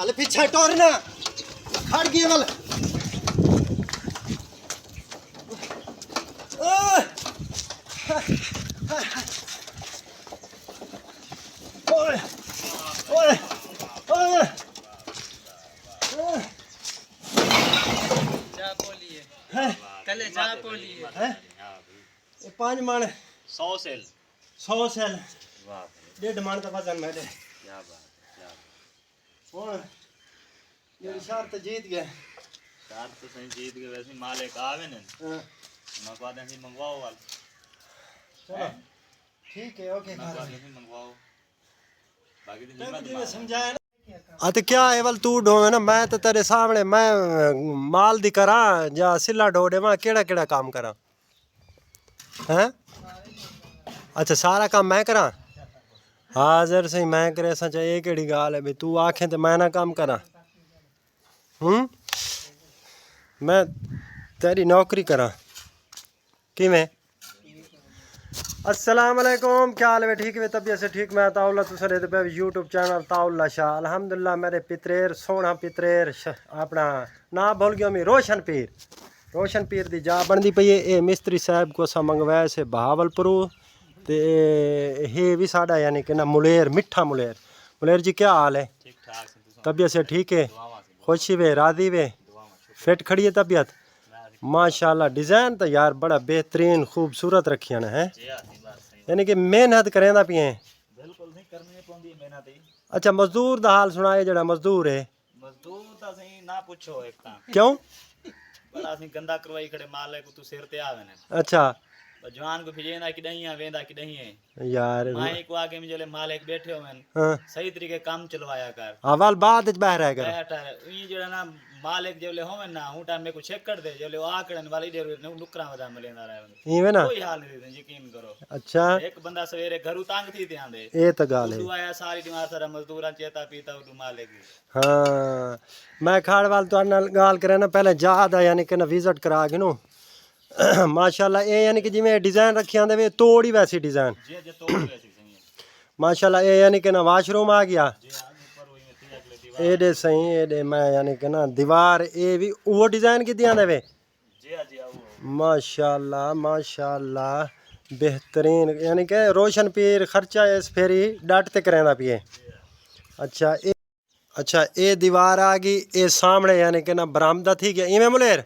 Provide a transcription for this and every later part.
वाले पीछे टोरना खड़ गए वाले ओए ओए ओए जा बोलिए कल जा बोलिए हैं ये 5 मन 100 सेल 100 सेल वाह 1.5 मन का वजन मेरे क्या बात क्या और ये शर्त जीत गए चार तो सही जीत गए वैसे माल एक आवे न हाँ, मंगवा दें फिर मंगवाओ वाल चलो ठीक है ओके मंगवा दें फिर मंगवाओ बाकी तो तब हिम्मत जी मार समझाया ना तो क्या है वल तू ढोवे ना मैं तो तेरे सामने मैं माल दी करा या सिला ढोडे मैं केड़ा केड़ा काम करा हैं अच्छा सारा काम मैं करा हाजिर सही मैं करे सच ये केड़ी गाल है भी तू आखे तो मैं ना काम करा मैं तेरी नौकरी करा किवें अस्सलाम वालेकुम क्या हाल है ठीक है तबीयत से ठीक मैं ताउल्ला तुसरे पे यूट्यूब चैनल ताउल्ला शाह अल्हम्दुलिल्लाह मेरे पितरेर सोना पितरेर अपना ना भूल गया मैं रोशन पीर दी जा बनती पई है ये मिस्त्री साहब को सा मंगवाया से बहावलपुर ते ये भी साड़ा यानी कि ना मुलेर मिठा मुलेर जी क्या हाल है ठीक ठाक से तू तबीयत से ठीक है दुआवा से खुशी वे राजी वे फिट खड़ी है तबीयत माशाल्लाह डिज़ाइन तो यार बड़ा बेहतरीन खूबसूरत रखिया ने हैं जी हां बात सही यानी कि मेहनत करें दा पिए बिल्कुल नहीं करनी पौंदी मेहनत ही अच्छा मजदूर दा हाल सुनाए जड़ा मजदूर है मजदूर तो सही ना पूछो एक ता क्यों बड़ा सी गंदा करवाई खड़े माल है को तू सिर ते आवे ने अच्छा जवान को फिजेंदा कि नहीं वेंदा कि नहीं है यार माई को आगे में जले मालिक बैठे हो मैंने हाँ सही तरीके काम चलवाया कर हवाल बाद बाहर है कर बैठा ये जड़ा ना मालिक जले होवे ना हूटा में को चेक कर दे जले आकड़न वाली देर नुकरा वदा मिलेंदा रहे इवे ना कोई हाल नहीं यकीन करो अच्छा एक बंदा सवेरे घरू तांग थी ध्यान दे ये तो गाल है तू आया सारी दिमाग सारा मजदूरा चेता पीता उडू मालिक हाँ मैं खाड़ वाल तो गाल करे ना पहले याद है यानी कि ना विजिट करा के नो माशाल्लाह ये यानी कि जिमें डिज़ाइन रखी आंदे वे तोड़ ही वैसी डिज़ाइन जे जे तोड़ वैसी सही है माशाल्लाह ये यानी कि ना वाशरूम आ गया जे आज ऊपर वही में थी अगले दीवार एडे सही एडे मैं यानी कि ना दीवार ये भी वो डिज़ाइन की दिया वे जे वो माशाल्लाह बेहतरीन यानी कि रोशन पीर खर्चा इस फेरी डाटते करेंदा पिए अच्छा ये दीवार आ गई ये सामने यानी कि ना बरामदा थी गया इवें मुलेर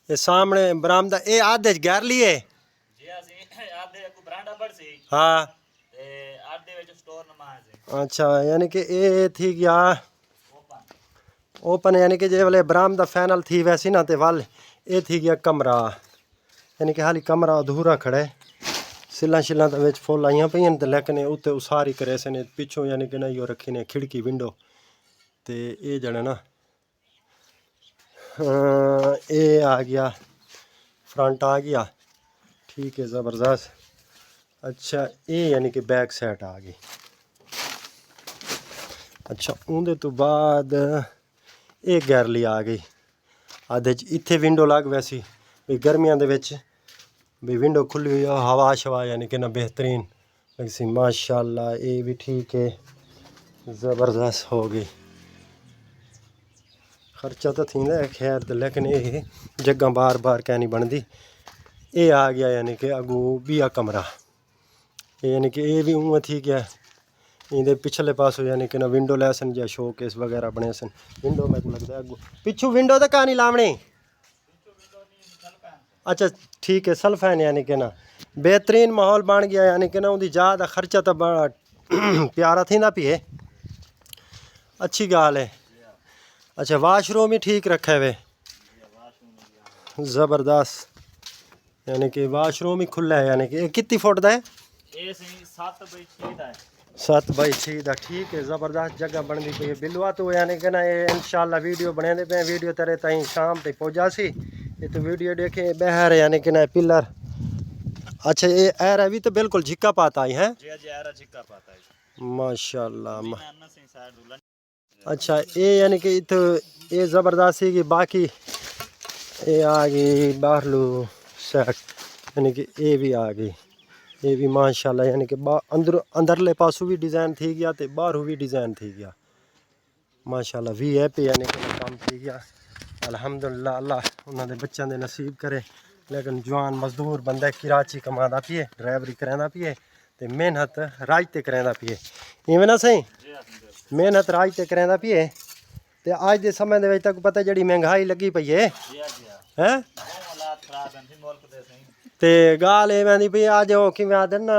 ये सामने बरामदा ये आधे गैर लिए जे आधे को बरांडा पड़ सी हाँ ते आधे ਵਿੱਚ स्टोर नमाज अच्छा यानी कि ये थी गया ओपन यानी कि जे वाले बरामदा फाइनल थी वैसी ना ते वाल ये थी गया कमरा यानी कि हाली कमरा अधूरा खड़ा है सिला शिला तो विच फुल आईया पईन ते लेकिन उत्ते उसारी करे से ने पिछों यानी कि ना यो रखी ने खिड़की विंडो ते ये जड़ा ना ये आ गया फ्रंट आ गया ठीक है ज़बरदस्त अच्छा ये यानी कि बैक साइड आ गई अच्छा उनके तो बाद ये गैरली आ गई आधे इत्थे विंडो लग वैसी भी गर्मियों के विच भी विंडो खुली हुई हवा शवा यानी कि ना बेहतरीन वैसी माशाल्लाह ये भी ठीक है ज़बरदस्त हो गई खर्चा तो थी खैर तो लेकिन ये जगह बार बार क्या नहीं बनती ये आ गया यानी कि अगू बिया कमरा यानी कि ये भी उं थी गया इधर पिछले पासों यानी कि ना विंडो लै सन या शो केस वगैरह बने सन विंडो मेरे को लगता है अगू पिछू विंडो तो कहानी लावनी अच्छा ठीक है सल्फैन यानी कि ना बेहतरीन माहौल बन गया यानी कि ना उनकी ज़्यादा खर्चा तो बड़ा प्यारा थी ना पिए अच्छी गाल है अच्छा वाशरूम ही ठीक रखा है वे ज़बरदस्त यानी कि वाशरूम ही खुला है यानी कि कितनी फुट का है ये सही 7 बाई 6 दा है 7 बाई 6 का ठीक है ज़बरदस्त जगह बनती पई है बिलवा तो यानी कि ना ये इंशाल्लाह वीडियो बने पे वीडियो तेरे ताईं शाम तक पहुँचा सी ये तो वीडियो देखे बहर यानी कि ना पिलर अच्छा ये एर भी तो बिल्कुल झिक्का पाता ही है जे जे आरा छिक्का पाता है माशाल्लाह ना सही साइड दुल्हन अच्छा ये यानी कि इत ये ज़बरदस्ती की बाकी ये आ गई बाहरलू सेट यानी कि ये भी आ गई ये भी माशाल्लाह यानी कि अंदरले पासों भी डिज़ाइन थी गया तो बाहरों भी डिज़ाइन थी गया माशाल्लाह VIP यानी कि काम की गया अल्हम्दुलिल्लाह अल्लाह उन्होंने बच्चों के नसीब करे लेकिन जवान मजदूर बंदा कराची कमादा पिए ड्राइवरी करांदा पिए ते मेहनत राज ते करांदा पिए इवें ना सही मेहनत राज ते करांदा पिए ते अज के समय दे विच तक पता जिहड़ी महंगाई लगी पई है हैं ते गाल इवें दी पई अज ओह किवें आखदे ना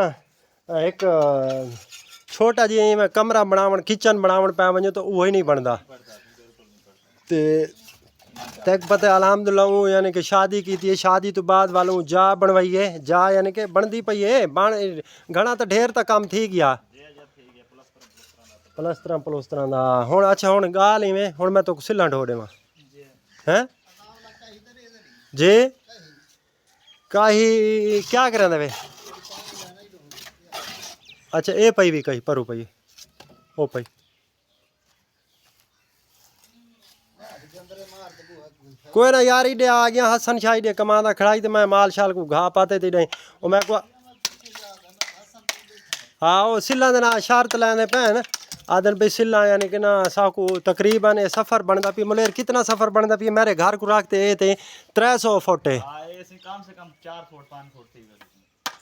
एक छोटा जी कमरा बनावन किचन बनावन पै वञो तो वो ही नहीं बनता ते तक पता अलहमदुल्ला हूँ यानी कि शादी की थी शादी तो बाद वालों जा बनवाई है जा यानी कि बनती पई है बन घना तो ढेर तक काम थी गया पलस्तरा दा हुण अच्छा हुण गाल इवें हुण मैं तो सिल्ला ढो देवां हैं जी काही क्या करें वे अच्छा ये पई भी कही परू पई ओ पई कोई ना यार इडे आ गया हसन शाह इडे कमांदा खड़ाई तो मैं माल शाल को घा पाते थे इडे ओ मैं को हाँ वो सिल्ला ना शर्त लैंदे भैन आदन भाई सिल्ला यानी कि ना साकू तकरीबन ये सफ़र बनता पी मलेर कितना सफ़र बनता पी मेरे घर को रखते ये थे 300 फुट है कम से कम 4 फुट 5 फुट थी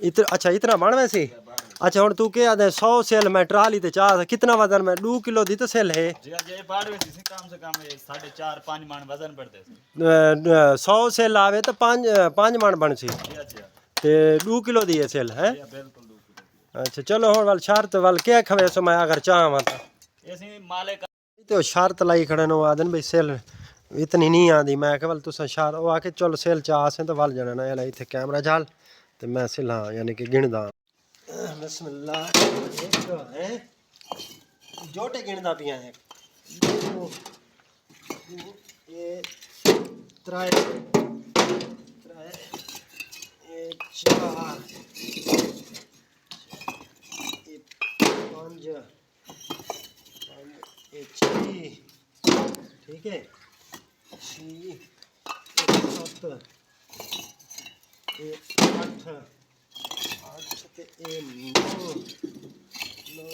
इतना अच्छा इतना बन वैसे अच्छा हुण तू क्या आदे 100 सेल में ट्राली ते चाह कितना वजन में 2 किलो दी तो सेल है जी ये बाड़ वैसी से कम से कम 4.5 5 मन वजन पड़ते थे 100 सेल आवे तो 5 मन बन सी ते 2 किलो दी है सेल है बिल्कुल अच्छा चलो हुण वाल शर्त वाल क्या खवे सो मैं अगर चाहवां तो ऐसे माले का तो शर्त लाई खड़े नो आदन भाई सेल इतनी नहीं आती मैं कह वाल तुसा शर्त वो आके चलो सेल चाह से तो वाल जाना ना यार इत्थे कैमरा झाल ते मैं सिला यानी कि गिनदा बिस्मिल्लाह एक है जोटे गिनदा पिया है ये त्राय ये चार ये पांच ये छी ठीक है छी सत्त ये आठ ते ये नौ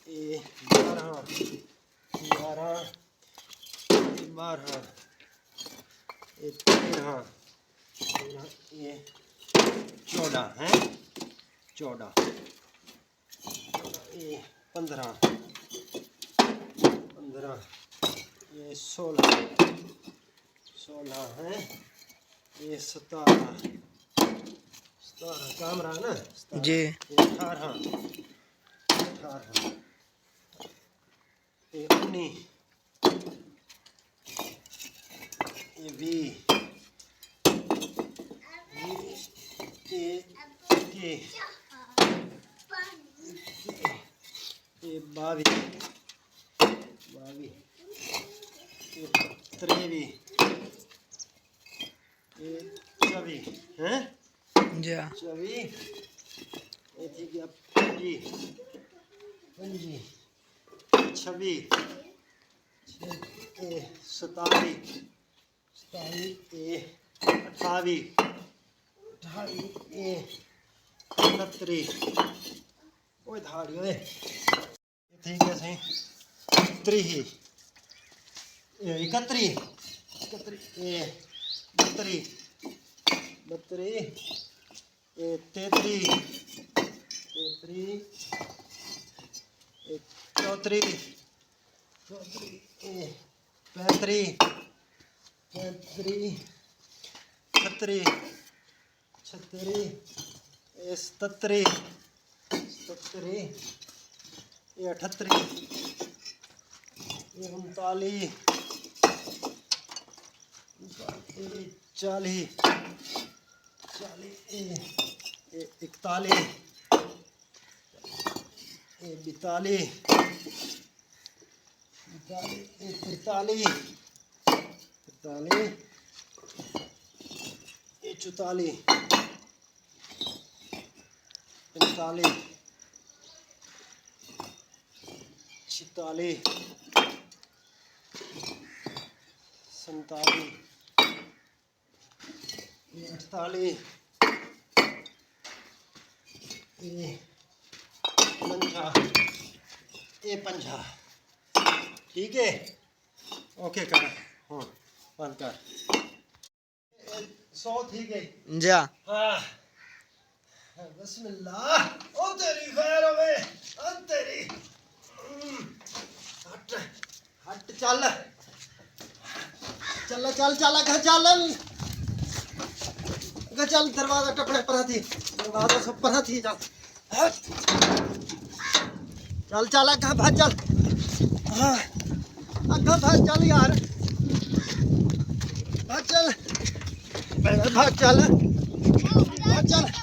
ये 11 ये 13 ये 14 है 14 ये 15 ये 16 है ये 17 काम रहा ना जी 18 ये 19 ये 20 ये 21 ये 22 ये 23 ये 24 हैं जी 24 ये थी गया 25 26 ये 27 ये 28 ये 29 ओए धाड़ी ओए ठीक है सही 30 ये 31 ये 32 ये 33 ये 34 ये 35 36 ये 37 ये 38 ये 39 ये 40 ये 41 ये 42 ये 43 ये 44 45 46 47 ये 48 ये 49 ये 50 ठीक है ओके कर हाँ बंद कर 100 ठीक है जा हाँ बिस्मिल्लाह ओ तेरी खैर होवे ओ तेरी हट हट चल चल चल चल घर चल घर चल दरवाजा टपड़े पर थी दरवाजा सब पर थी चल हट चल चल आगे भाग चल हाँ आगे भाग चल यार भाग चल भाग चल भाग चल